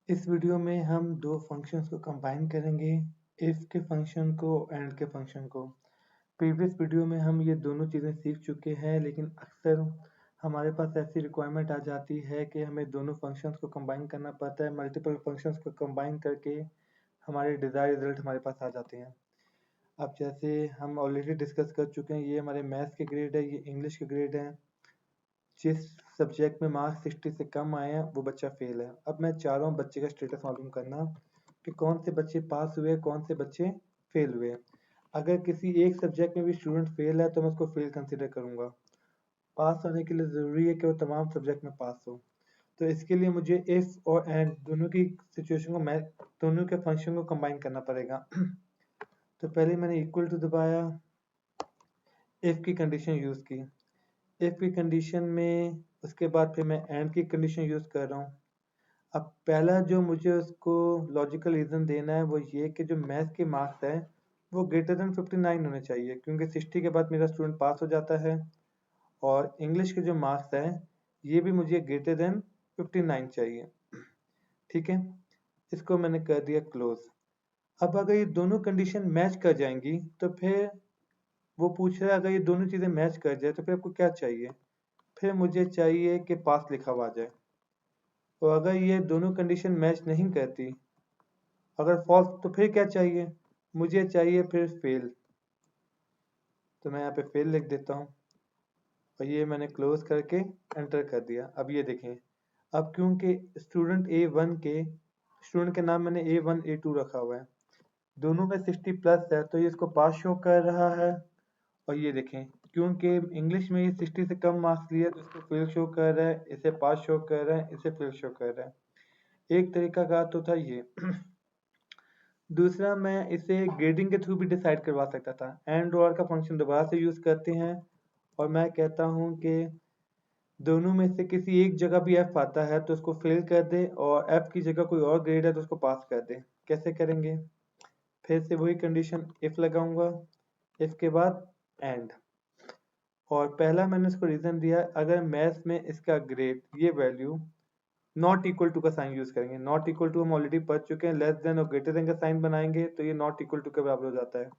इस वीडियो में हम दो फंक्शंस को कंबाइन करेंगे, इफ के फंक्शन को एंड के फंक्शन को। प्रीवियस वीडियो में हम ये दोनों चीज़ें सीख चुके हैं, लेकिन अक्सर हमारे पास ऐसी रिक्वायरमेंट आ जाती है कि हमें दोनों फंक्शंस को कंबाइन करना पड़ता है। मल्टीपल फंक्शंस को कंबाइन करके हमारे डिज़ायर्ड रिजल्ट हमारे पास आ जाते हैं। अब जैसे हम ऑलरेडी डिस्कस कर चुके हैं, ये हमारे मैथ्स के ग्रेड है, ये इंग्लिश के ग्रेड हैं। जिस सब्जेक्ट में मार्क्स 60 से कम आए हैं वो बच्चा फेल है। अब मैं चाह रहा हूँ बच्चे का स्टेटस मालूम करना कि कौन से बच्चे पास हुए, कौन से बच्चे फेल हुए। अगर किसी एक सब्जेक्ट में भी स्टूडेंट फेल है तो मैं उसको फेल कंसिडर करूँगा। पास होने के लिए ज़रूरी है कि वो तमाम सब्जेक्ट में पास हो। तो इसके लिए मुझे इफ़ और एंड दोनों की सिचुएशन को दोनों के फंक्शन को कंबाइन करना पड़ेगा। तो पहले मैंने इक्वल टू दबाया, इफ़ की कंडीशन यूज़ की। इफ़ की कंडीशन में उसके बाद फिर मैं एंड की कंडीशन यूज़ कर रहा हूँ। अब पहला जो मुझे उसको लॉजिकल रीज़न देना है वो ये कि जो मैथ्स के मार्क्स हैं वो ग्रेटर देन 59 होने चाहिए, क्योंकि 60 के बाद मेरा स्टूडेंट पास हो जाता है। और इंग्लिश के जो मार्क्स हैं ये भी मुझे ग्रेटर देन 59 चाहिए। ठीक है, इसको मैंने कर दिया क्लोज। अब अगर ये दोनों कंडीशन मैच कर जाएंगी तो फिर वो पूछ रहा है अगर ये दोनों चीज़ें मैच कर जाए तो फिर आपको क्या चाहिए। फिर मुझे चाहिए कि पास लिखा हुआ आ जाए। तो अगर ये दोनों कंडीशन मैच नहीं करती, अगर फॉल्स, तो फिर क्या चाहिए, मुझे चाहिए फिर फेल। तो मैं यहाँ पे फेल लिख देता हूँ और ये मैंने क्लोज करके एंटर कर दिया। अब ये देखें, अब क्योंकि स्टूडेंट के नाम मैंने A1 A2 रखा हुआ है, दोनों में 60 प्लस है तो ये इसको पास शो कर रहा है। और ये देखें, क्योंकि इंग्लिश में ये 60 से कम मार्क्स लिए तो इसको फेल शो कर रहा है, इसे पास शो कर रहा है, इसे फेल शो कर रहा है। एक तरीका का तो था ये। दूसरा, मैं इसे ग्रेडिंग के थ्रू भी डिसाइड करवा सकता था। एंड और का फंक्शन दोबारा से यूज़ करते हैं और मैं कहता हूँ कि दोनों में से किसी एक जगह भी एफ आता है तो उसको फेल कर दे, और एफ की जगह कोई और ग्रेड है तो उसको पास कर दे। कैसे करेंगे, फिर से वही कंडीशन इफ लगाऊंगा, इफ के बाद एंड। और पहला मैंने इसको रीज़न दिया, अगर मैथ्स में इसका ग्रेड ये वैल्यू नॉट इक्वल टू का साइन यूज करेंगे। नॉट इक्वल टू हम ऑलरेडी पढ़ चुके हैं, लेस देन और ग्रेटर देन का साइन बनाएंगे तो ये नॉट इक्वल टू के बराबर हो जाता है।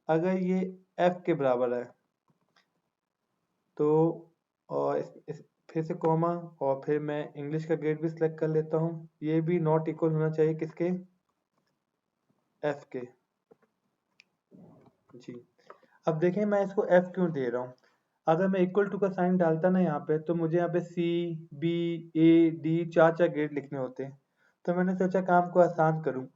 अगर ये एफ के बराबर है तो, और फिर से कॉमा, और फिर मैं इंग्लिश का ग्रेड भी सिलेक्ट कर लेता हूँ। ये भी नॉट इक्वल होना चाहिए किसके, एफ के। जी, अब देखें मैं इसको एफ क्यों दे रहा हूँ। अगर मैं इक्वल टू का साइन डालता ना यहाँ पे, तो मुझे यहाँ पे सी, बी, ए, डी चार ग्रेड लिखने होते। तो मैंने सोचा काम को आसान करूँ,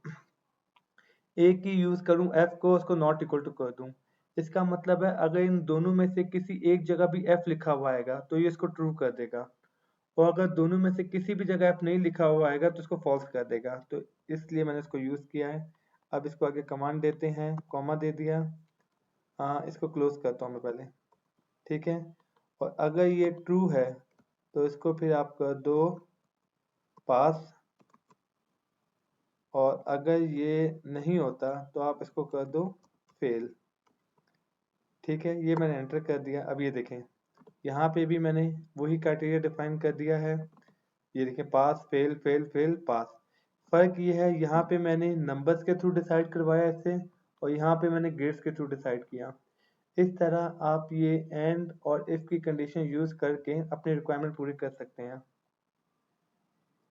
ए की यूज करूं, एफ को उसको नॉट इक्वल टू कर दूं। इसका मतलब है अगर इन दोनों में से किसी एक जगह भी एफ लिखा हुआ आएगा तो ये इसको ट्रू कर देगा, और अगर दोनों में से किसी भी जगह एफ नहीं लिखा हुआ आएगा तो इसको फॉल्स कर देगा। तो इसलिए मैंने इसको यूज किया है। अब इसको आगे कमांड देते हैं, कॉमा दे दिया। हाँ, इसको क्लोज करता हूँ मैं पहले। ठीक है, और अगर ये ट्रू है तो इसको फिर आप कर दो पास, और अगर ये नहीं होता तो आप इसको कर दो फेल। ठीक है, ये मैंने एंटर कर दिया। अब ये देखें, यहाँ पे भी मैंने वही क्राइटेरिया डिफाइन कर दिया है। ये देखें, pass fail fail fail pass. फर्क ये है, यहाँ पे मैंने नंबर्स के थ्रू डिसाइड करवाया इसे, और यहाँ पे मैंने ग्रेड्स के थ्रू डिसाइड किया। इस तरह आप ये एंड और इफ की कंडीशन यूज करके अपनी रिक्वायरमेंट पूरी कर सकते हैं।